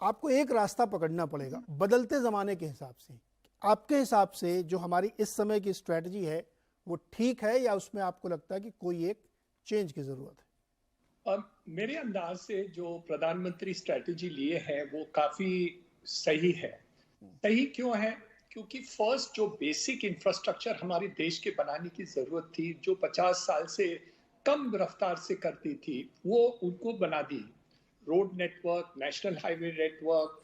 आपको एक रास्ता पकड़ना पड़ेगा बदलते ज़माने के हिसाब से। आपके हिसाब से जो हमारी इस समय की स्ट्रैटेजी है वो ठीक है या उसमें आपको लगता है कि कोई एक चेंज की ज़रूरत है? मेरे अंदाज से जो प्रधानमंत्री स्ट्रैटेजी लिए है वो काफी सही है। सही क्यों है? क्योंकि फर्स्ट जो बेसिक इंफ्रास्ट्रक्चर हमारे देश के बनाने की जरूरत थी, जो 50 साल से कम रफ्तार से करती थी, वो उनको बना दी। Road network, national highway network,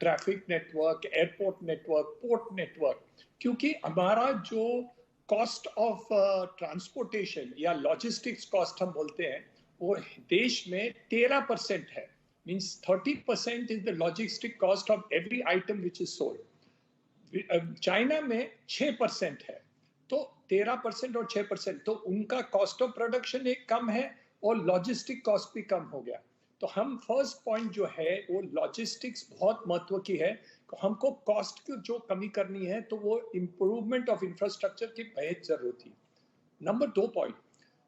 traffic network, airport network, port network. क्योंकि हमारा जो कॉस्ट ऑफ ट्रांसपोर्टेशन या लॉजिस्टिक्स कॉस्ट हम बोलते हैं, वो देश में 13% है। Means 30% is the logistic cost of every item which is sold. China में 6% है। तो 13% और 6%, तो उनका कॉस्ट ऑफ प्रोडक्शन एक कम है और लॉजिस्टिक कॉस्ट भी कम हो गया। तो हम फर्स्ट पॉइंट जो है वो लॉजिस्टिक्स बहुत महत्व की है। तो हमको कॉस्ट की जो कमी करनी है तो वो इंप्रूवमेंट ऑफ इंफ्रास्ट्रक्चर की बेहद जरूरत थी। नंबर 2 पॉइंट,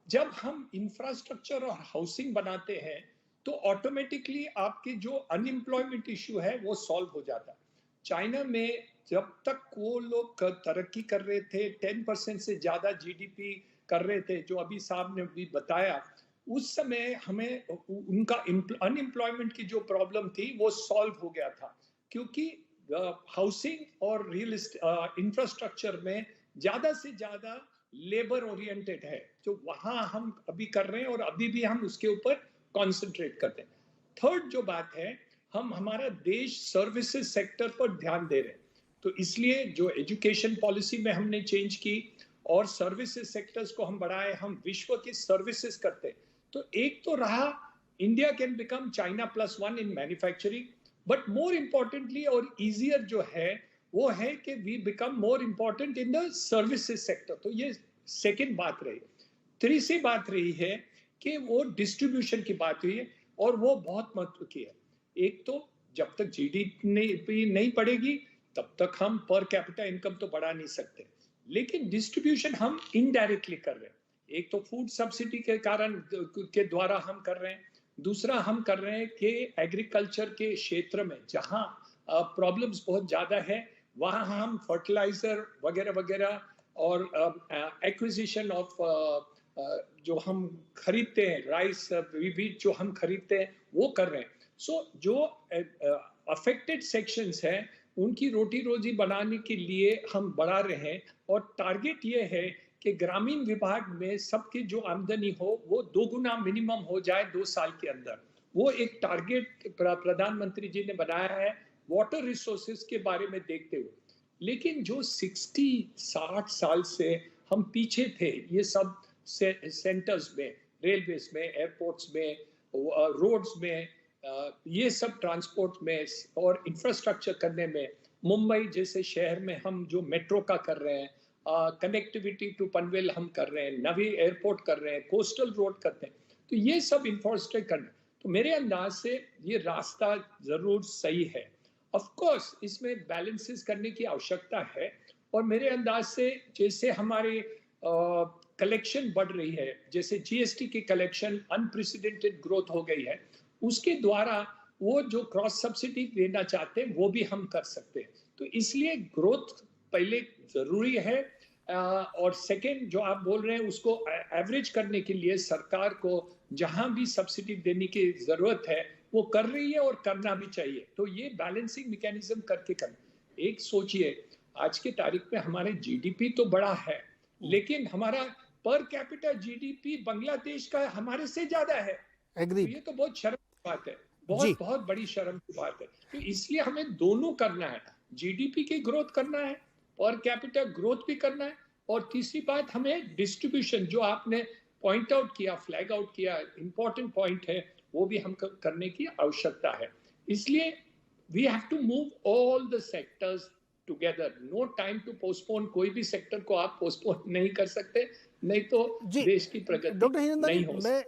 जब हम इंफ्रास्ट्रक्चर और हाउसिंग बनाते हैं तो ऑटोमेटिकली आपकी जो अनएम्प्लॉयमेंट इश्यू है वो सॉल्व हो जाता है। चाइना में जब तक वो लोग तरक्की कर रहे थे, 10% से ज्यादा जीडीपी कर रहे थे, जो अभी साहब ने भी बताया, उस समय हमें उनका अनएम्प्लॉयमेंट की जो प्रॉब्लम थी वो सॉल्व हो गया था। क्योंकि हाउसिंग और रियल इंफ्रास्ट्रक्चर में ज्यादा से ज्यादा लेबर ओरिएंटेड है, जो वहां हम अभी कर रहे हैं और अभी भी हम उसके ऊपर कॉन्सेंट्रेट करते हैं। थर्ड जो बात है, हम हमारा देश सर्विसेज सेक्टर पर ध्यान दे रहे हैं, तो इसलिए जो एजुकेशन पॉलिसी में हमने चेंज की और सर्विसेज सेक्टर्स को हम बढ़ाए, हम विश्व की सर्विसेज करते हैं। तो एक तो रहा India can become China +1 in manufacturing, but more importantly और इजियर जो है वो है कि we become more important in the services sector. तो ये सेकेंड बात रही। तीसरी बात रही है कि वो डिस्ट्रीब्यूशन की बात हुई है और वो बहुत महत्व की है। एक तो जब तक जीडीपी नहीं बढ़ेगी तब तक हम पर कैपिटा इनकम तो बढ़ा नहीं सकते, लेकिन डिस्ट्रीब्यूशन हम इनडायरेक्टली कर रहे हैं। एक तो फूड सब्सिडी के कारण के द्वारा हम कर रहे हैं, दूसरा हम कर रहे हैं कि एग्रीकल्चर के क्षेत्र में जहां प्रॉब्लम्स बहुत ज्यादा है वहां हम फर्टिलाइजर वगैरह वगैरह और एक्विजिशन ऑफ जो हम खरीदते हैं, राइस बीज जो हम खरीदते हैं वो कर रहे हैं। सो जो अफेक्टेड सेक्शंस हैं उनकी रोटी रोजी बनाने के लिए हम बढ़ा रहे हैं और टारगेट ये है कि ग्रामीण विभाग में सबकी जो आमदनी हो वो 2 गुना मिनिमम हो जाए 2 साल के अंदर। वो एक टारगेट प्रधानमंत्री जी ने बनाया है वाटर रिसोर्सेज के बारे में देखते हुए। लेकिन जो 60-60 साल से हम पीछे थे ये सब सेंटर्स में, रेलवेज में, एयरपोर्ट्स में, रोड्स में, ये सब ट्रांसपोर्ट में और इंफ्रास्ट्रक्चर करने में, मुंबई जैसे शहर में हम जो मेट्रो का कर रहे हैं, कनेक्टिविटी टू पनवेल हम कर रहे हैं, नवी एयरपोर्ट कर रहे हैं, कोस्टल रोड करते हैं, तो ये सब इंफ्रास्ट्रक्चर करना। तो मेरे अंदाज से ये रास्ता जरूर सही है। ऑफ कोर्स इसमें बैलेंसेस करने की आवश्यकता है और मेरे अंदाज से जैसे हमारे कलेक्शन बढ़ रही है, जैसे जीएसटी की कलेक्शन अनप्रेसिडेंटेड ग्रोथ हो गई है, उसके द्वारा वो जो क्रॉस सब्सिडी देना चाहते हैं वो भी हम कर सकते हैं। तो इसलिए ग्रोथ पहले जरूरी है और सेकंड जो आप बोल रहे हैं उसको एवरेज करने के लिए सरकार को जहां भी सब्सिडी देने की जरूरत है वो कर रही है और करना भी चाहिए। तो ये बैलेंसिंग मैकेनिज्म करके करना। एक सोचिए, आज की तारीख में हमारे जीडीपी तो बड़ा है लेकिन हमारा पर कैपिटा जीडीपी बांग्लादेश का हमारे से ज्यादा है। तो ये तो बहुत शर्म की बात है, बहुत बहुत बड़ी शर्म की बात है। तो इसलिए हमें दोनों करना है, जीडीपी की ग्रोथ करना है, पर कैपिटा ग्रोथ भी करना है, और तीसरी बात हमें डिस्ट्रीब्यूशन जो आपने पॉइंट आउट किया, फ्लैग आउट किया, इंपॉर्टेंट पॉइंट है, वो भी हम करने की आवश्यकता है। इसलिए we have to move all the sectors together, no time to postpone. कोई भी सेक्टर को आप पोस्टपोन नहीं कर सकते, नहीं तो देश की प्रगति नहीं हो सकती।